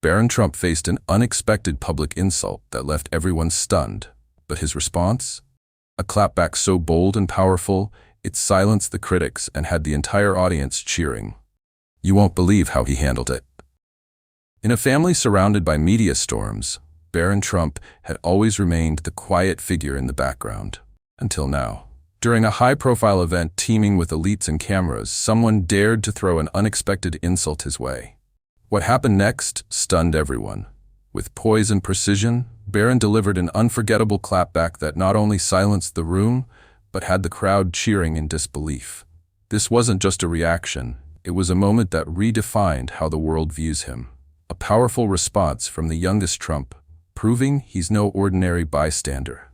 Barron Trump faced an unexpected public insult that left everyone stunned. But his response? A clapback so bold and powerful, it silenced the critics and had the entire audience cheering. You won't believe how he handled it. In a family surrounded by media storms, Barron Trump had always remained the quiet figure in the background. Until now. During a high-profile event teeming with elites and cameras, someone dared to throw an unexpected insult his way. What happened next stunned everyone. With poise and precision, Barron delivered an unforgettable clapback that not only silenced the room, but had the crowd cheering in disbelief. This wasn't just a reaction, it was a moment that redefined how the world views him. A powerful response from the youngest Trump, proving he's no ordinary bystander.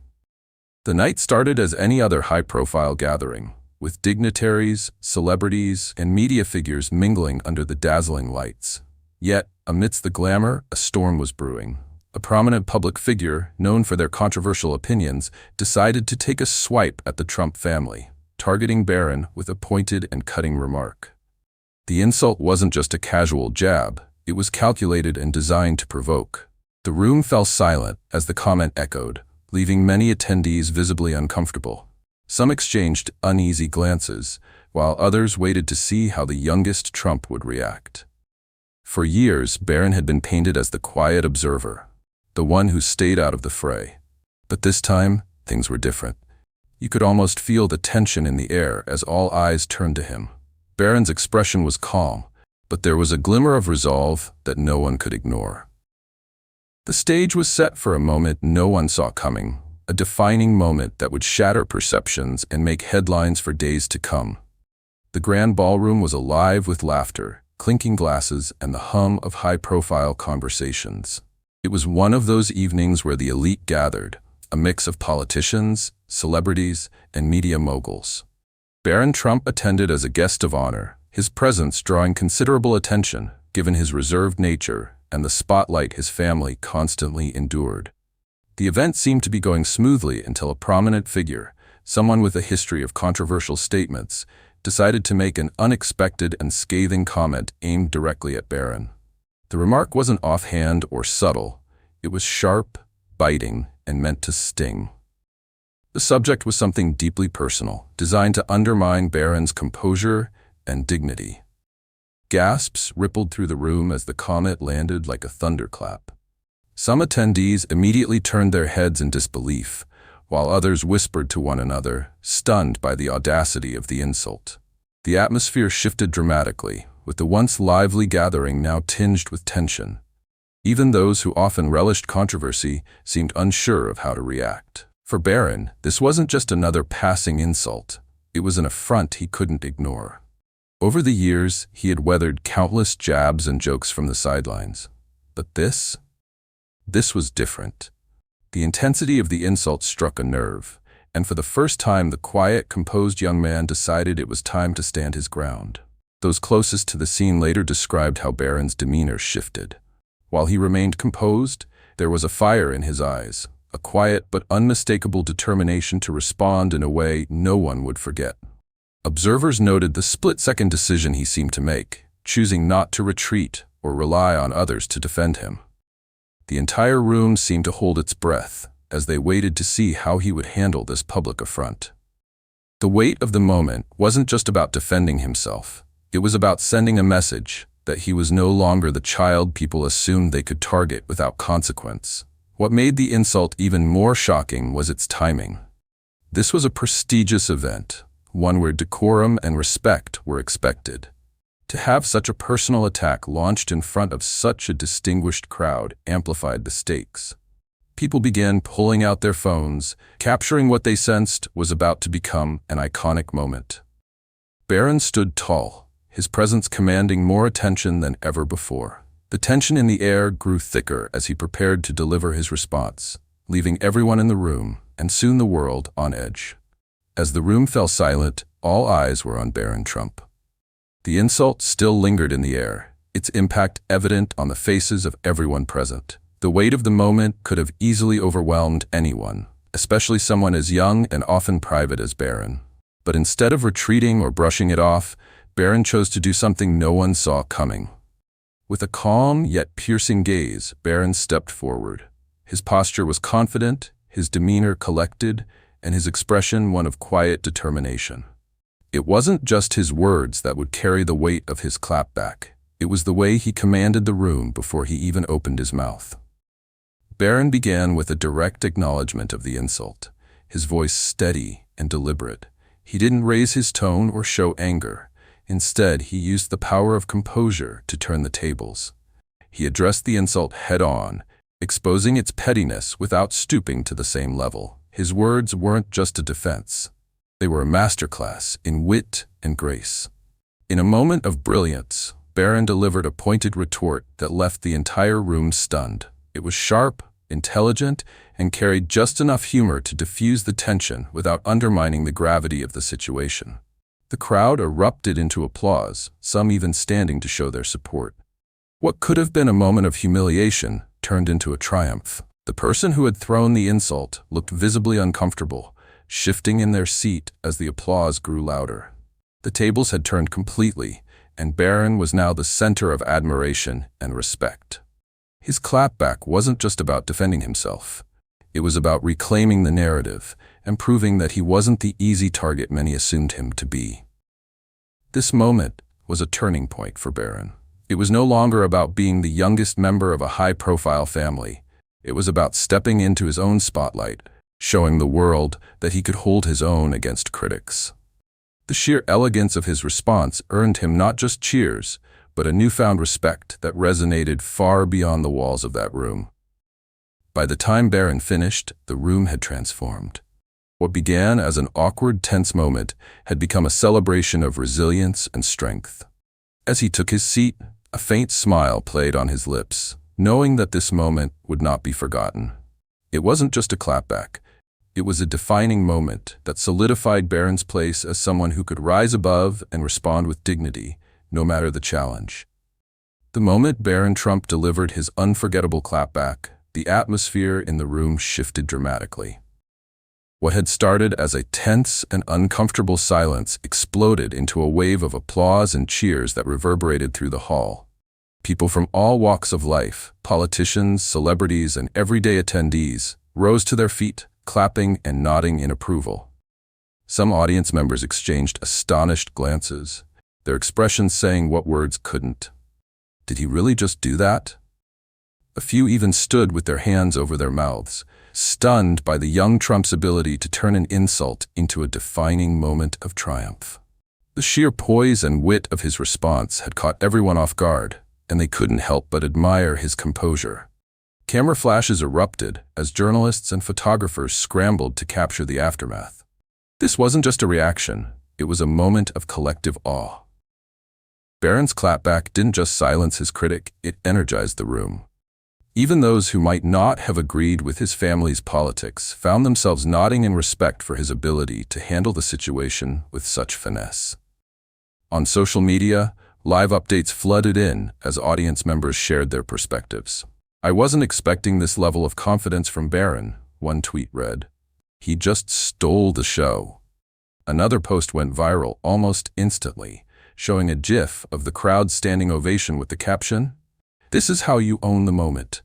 The night started as any other high-profile gathering, with dignitaries, celebrities, and media figures mingling under the dazzling lights. Yet, amidst the glamour, a storm was brewing. A prominent public figure, known for their controversial opinions, decided to take a swipe at the Trump family, targeting Barron with a pointed and cutting remark. The insult wasn't just a casual jab, it was calculated and designed to provoke. The room fell silent as the comment echoed, leaving many attendees visibly uncomfortable. Some exchanged uneasy glances, while others waited to see how the youngest Trump would react. For years, Barron had been painted as the quiet observer, the one who stayed out of the fray. But this time, things were different. You could almost feel the tension in the air as all eyes turned to him. Barron's expression was calm, but there was a glimmer of resolve that no one could ignore. The stage was set for a moment no one saw coming, a defining moment that would shatter perceptions and make headlines for days to come. The grand ballroom was alive with laughter, clinking glasses, and the hum of high-profile conversations. It was one of those evenings where the elite gathered, a mix of politicians, celebrities, and media moguls. Barron Trump attended as a guest of honor, his presence drawing considerable attention, given his reserved nature and the spotlight his family constantly endured. The event seemed to be going smoothly until a prominent figure, someone with a history of controversial statements, decided to make an unexpected and scathing comment aimed directly at Barron. The remark wasn't offhand or subtle. It was sharp, biting, and meant to sting. The subject was something deeply personal, designed to undermine Barron's composure and dignity. Gasps rippled through the room as the comment landed like a thunderclap. Some attendees immediately turned their heads in disbelief, while others whispered to one another, stunned by the audacity of the insult. The atmosphere shifted dramatically, with the once lively gathering now tinged with tension. Even those who often relished controversy seemed unsure of how to react. For Barron, this wasn't just another passing insult. It was an affront he couldn't ignore. Over the years, he had weathered countless jabs and jokes from the sidelines. But this was different. The intensity of the insult struck a nerve, and for the first time the quiet, composed young man decided it was time to stand his ground. Those closest to the scene later described how Barron's demeanor shifted. While he remained composed, there was a fire in his eyes, a quiet but unmistakable determination to respond in a way no one would forget. Observers noted the split-second decision he seemed to make, choosing not to retreat or rely on others to defend him. The entire room seemed to hold its breath as they waited to see how he would handle this public affront. The weight of the moment wasn't just about defending himself. It was about sending a message that he was no longer the child people assumed they could target without consequence. What made the insult even more shocking was its timing. This was a prestigious event, one where decorum and respect were expected. To have such a personal attack launched in front of such a distinguished crowd amplified the stakes. People began pulling out their phones, capturing what they sensed was about to become an iconic moment. Barron stood tall, his presence commanding more attention than ever before. The tension in the air grew thicker as he prepared to deliver his response, leaving everyone in the room, and soon the world, on edge. As the room fell silent, all eyes were on Barron Trump. The insult still lingered in the air, its impact evident on the faces of everyone present. The weight of the moment could have easily overwhelmed anyone, especially someone as young and often private as Barron. But instead of retreating or brushing it off, Barron chose to do something no one saw coming. With a calm yet piercing gaze, Barron stepped forward. His posture was confident, his demeanor collected, and his expression one of quiet determination. It wasn't just his words that would carry the weight of his clapback. It was the way he commanded the room before he even opened his mouth. Barron began with a direct acknowledgement of the insult, his voice steady and deliberate. He didn't raise his tone or show anger. Instead, he used the power of composure to turn the tables. He addressed the insult head-on, exposing its pettiness without stooping to the same level. His words weren't just a defense. They were a masterclass in wit and grace. In a moment of brilliance, Barron delivered a pointed retort that left the entire room stunned. It was sharp, intelligent, and carried just enough humor to diffuse the tension without undermining the gravity of the situation. The crowd erupted into applause, some even standing to show their support. What could have been a moment of humiliation turned into a triumph. The person who had thrown the insult looked visibly uncomfortable, shifting in their seat as the applause grew louder. The tables had turned completely, and Barron was now the center of admiration and respect. His clapback wasn't just about defending himself. It was about reclaiming the narrative and proving that he wasn't the easy target many assumed him to be. This moment was a turning point for Barron. It was no longer about being the youngest member of a high-profile family. It was about stepping into his own spotlight, showing the world that he could hold his own against critics. The sheer elegance of his response earned him not just cheers, but a newfound respect that resonated far beyond the walls of that room. By the time Barron finished, the room had transformed. What began as an awkward, tense moment had become a celebration of resilience and strength. As he took his seat, a faint smile played on his lips, knowing that this moment would not be forgotten. It wasn't just a clapback. It was a defining moment that solidified Barron's place as someone who could rise above and respond with dignity, no matter the challenge. The moment Barron Trump delivered his unforgettable clapback, the atmosphere in the room shifted dramatically. What had started as a tense and uncomfortable silence exploded into a wave of applause and cheers that reverberated through the hall. People from all walks of life, politicians, celebrities, and everyday attendees, rose to their feet, clapping and nodding in approval. Some audience members exchanged astonished glances, their expressions saying what words couldn't. Did he really just do that? A few even stood with their hands over their mouths, stunned by the young Trump's ability to turn an insult into a defining moment of triumph. The sheer poise and wit of his response had caught everyone off guard, and they couldn't help but admire his composure. Camera flashes erupted as journalists and photographers scrambled to capture the aftermath. This wasn't just a reaction, it was a moment of collective awe. Barron's clapback didn't just silence his critic, it energized the room. Even those who might not have agreed with his family's politics found themselves nodding in respect for his ability to handle the situation with such finesse. On social media, live updates flooded in as audience members shared their perspectives. "I wasn't expecting this level of confidence from Barron," one tweet read. "He just stole the show." Another post went viral almost instantly, showing a GIF of the crowd standing ovation with the caption, "This is how you own the moment."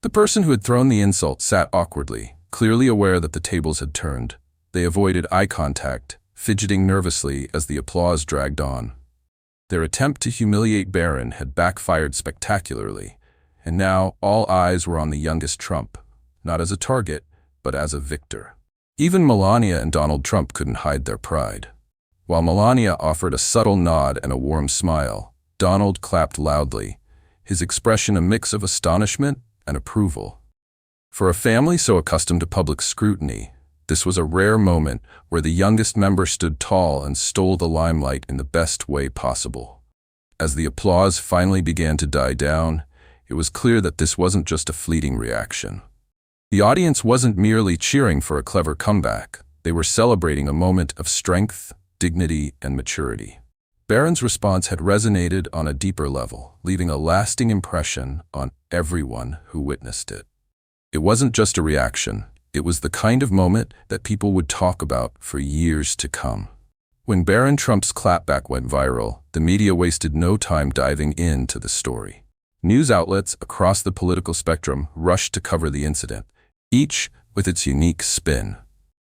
The person who had thrown the insult sat awkwardly, clearly aware that the tables had turned. They avoided eye contact, fidgeting nervously as the applause dragged on. Their attempt to humiliate Barron had backfired spectacularly, and now all eyes were on the youngest Trump, not as a target, but as a victor. Even Melania and Donald Trump couldn't hide their pride. While Melania offered a subtle nod and a warm smile, Donald clapped loudly, his expression a mix of astonishment and approval. For a family so accustomed to public scrutiny, this was a rare moment where the youngest member stood tall and stole the limelight in the best way possible. As the applause finally began to die down, it was clear that this wasn't just a fleeting reaction. The audience wasn't merely cheering for a clever comeback, they were celebrating a moment of strength, dignity, and maturity. Barron's response had resonated on a deeper level, leaving a lasting impression on everyone who witnessed it. It wasn't just a reaction, it was the kind of moment that people would talk about for years to come. When Barron Trump's clapback went viral, the media wasted no time diving into the story. News outlets across the political spectrum rushed to cover the incident, each with its unique spin.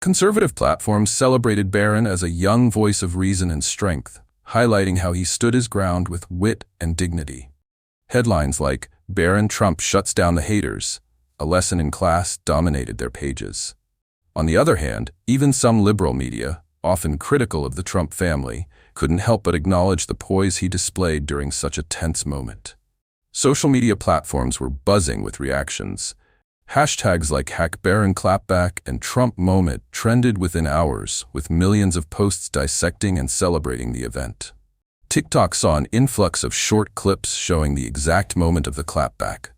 Conservative platforms celebrated Barron as a young voice of reason and strength, highlighting how he stood his ground with wit and dignity. Headlines like "Barron Trump shuts down the haters," a lesson in class, dominated their pages. On the other hand, even some liberal media, often critical of the Trump family, couldn't help but acknowledge the poise he displayed during such a tense moment. Social media platforms were buzzing with reactions. Hashtags like #BarronClapback and Trump Moment trended within hours, with millions of posts dissecting and celebrating the event. TikTok saw an influx of short clips showing the exact moment of the clapback,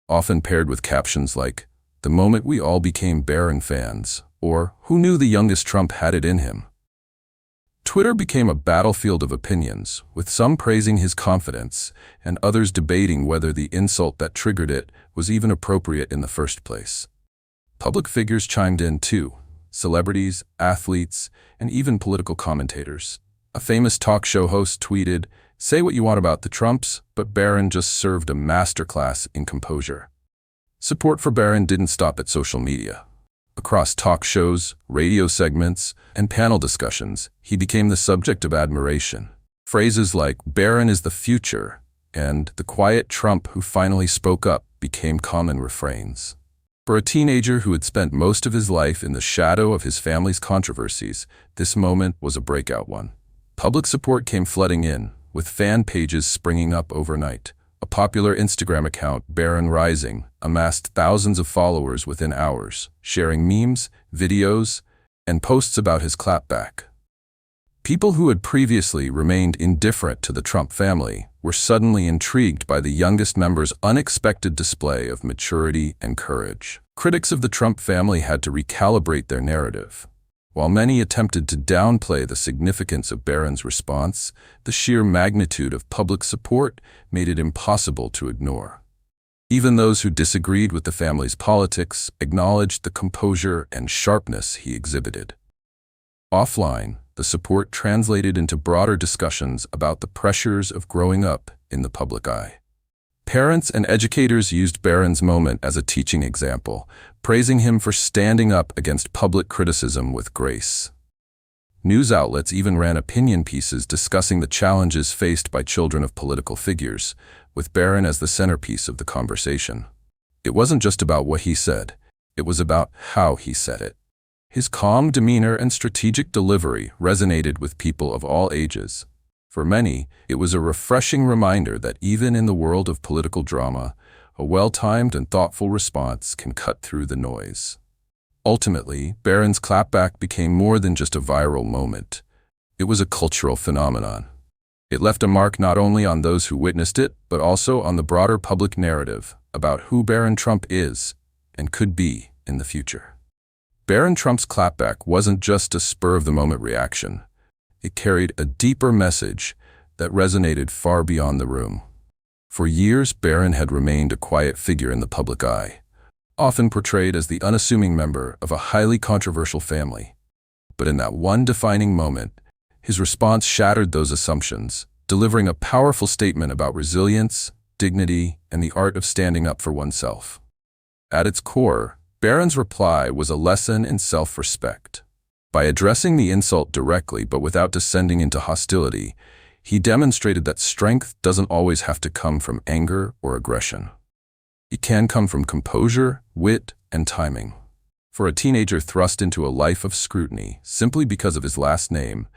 often paired with captions like, "The moment we all became Barron fans," or "Who knew the youngest Trump had it in him?" Twitter became a battlefield of opinions, with some praising his confidence and others debating whether the insult that triggered it was even appropriate in the first place. Public figures chimed in too: celebrities, athletes, and even political commentators. A famous talk show host tweeted, "Say what you want about the Trumps, but Barron just served a masterclass in composure." Support for Barron didn't stop at social media. Across talk shows, radio segments, and panel discussions, he became the subject of admiration. Phrases like "Barron is the future" and "the quiet Trump who finally spoke up" became common refrains. For a teenager who had spent most of his life in the shadow of his family's controversies, this moment was a breakout one. Public support came flooding in, with fan pages springing up overnight. A popular Instagram account, Barron Rising, amassed thousands of followers within hours, sharing memes, videos, and posts about his clapback. People who had previously remained indifferent to the Trump family were suddenly intrigued by the youngest member's unexpected display of maturity and courage. Critics of the Trump family had to recalibrate their narrative. While many attempted to downplay the significance of Barron's response, the sheer magnitude of public support made it impossible to ignore. Even those who disagreed with the family's politics acknowledged the composure and sharpness he exhibited. Offline, the support translated into broader discussions about the pressures of growing up in the public eye. Parents and educators used Barron's moment as a teaching example, praising him for standing up against public criticism with grace. News outlets even ran opinion pieces discussing the challenges faced by children of political figures, with Barron as the centerpiece of the conversation. It wasn't just about what he said, it was about how he said it. His calm demeanor and strategic delivery resonated with people of all ages. For many, it was a refreshing reminder that even in the world of political drama, a well-timed and thoughtful response can cut through the noise. Ultimately, Barron's clapback became more than just a viral moment. It was a cultural phenomenon. It left a mark not only on those who witnessed it, but also on the broader public narrative about who Barron Trump is and could be in the future. Barron Trump's clapback wasn't just a spur-of-the-moment reaction. It carried a deeper message that resonated far beyond the room. For years, Barron had remained a quiet figure in the public eye, often portrayed as the unassuming member of a highly controversial family. But in that one defining moment, his response shattered those assumptions, delivering a powerful statement about resilience, dignity, and the art of standing up for oneself. At its core, Barron's reply was a lesson in self-respect. By addressing the insult directly but without descending into hostility, he demonstrated that strength doesn't always have to come from anger or aggression. It can come from composure, wit, and timing. For a teenager thrust into a life of scrutiny simply because of his last name,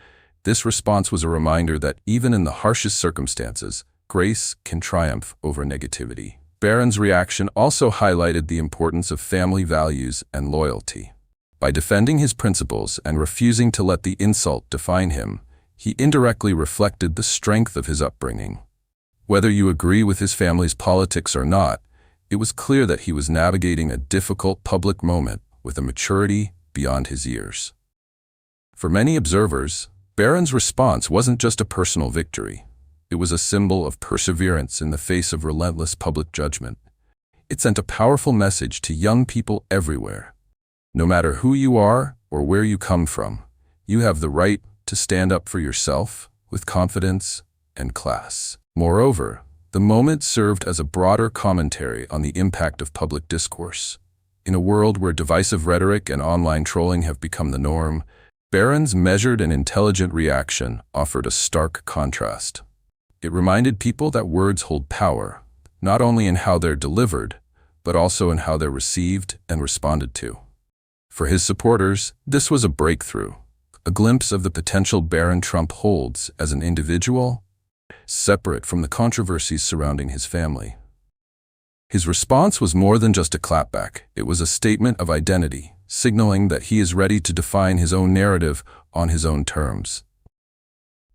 this response was a reminder that even in the harshest circumstances, grace can triumph over negativity. Barron's reaction also highlighted the importance of family values and loyalty. By defending his principles and refusing to let the insult define him, he indirectly reflected the strength of his upbringing. Whether you agree with his family's politics or not, it was clear that he was navigating a difficult public moment with a maturity beyond his years. For many observers, Barron's response wasn't just a personal victory. It was a symbol of perseverance in the face of relentless public judgment. It sent a powerful message to young people everywhere. No matter who you are or where you come from, you have the right to stand up for yourself with confidence and class. Moreover, the moment served as a broader commentary on the impact of public discourse. In a world where divisive rhetoric and online trolling have become the norm, Barron's measured and intelligent reaction offered a stark contrast. It reminded people that words hold power, not only in how they're delivered, but also in how they're received and responded to. For his supporters, this was a breakthrough, a glimpse of the potential Barron Trump holds as an individual, separate from the controversies surrounding his family. His response was more than just a clapback. It was a statement of identity, signaling that he is ready to define his own narrative on his own terms.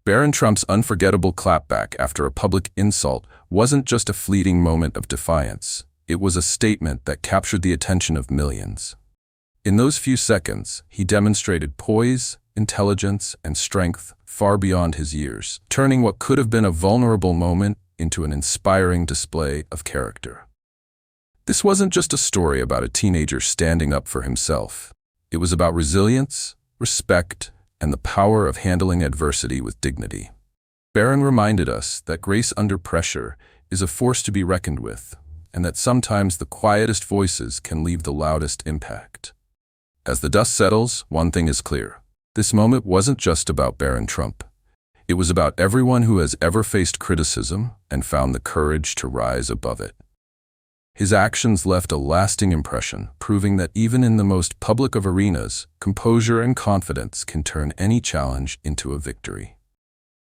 Barron Trump's unforgettable clapback after a public insult wasn't just a fleeting moment of defiance. It was a statement that captured the attention of millions. In those few seconds, he demonstrated poise, intelligence, and strength far beyond his years, turning what could have been a vulnerable moment into an inspiring display of character. This wasn't just a story about a teenager standing up for himself. It was about resilience, respect, and the power of handling adversity with dignity. Barron reminded us that grace under pressure is a force to be reckoned with, and that sometimes the quietest voices can leave the loudest impact. As the dust settles, one thing is clear. This moment wasn't just about Barron Trump. It was about everyone who has ever faced criticism and found the courage to rise above it. His actions left a lasting impression, proving that even in the most public of arenas, composure and confidence can turn any challenge into a victory.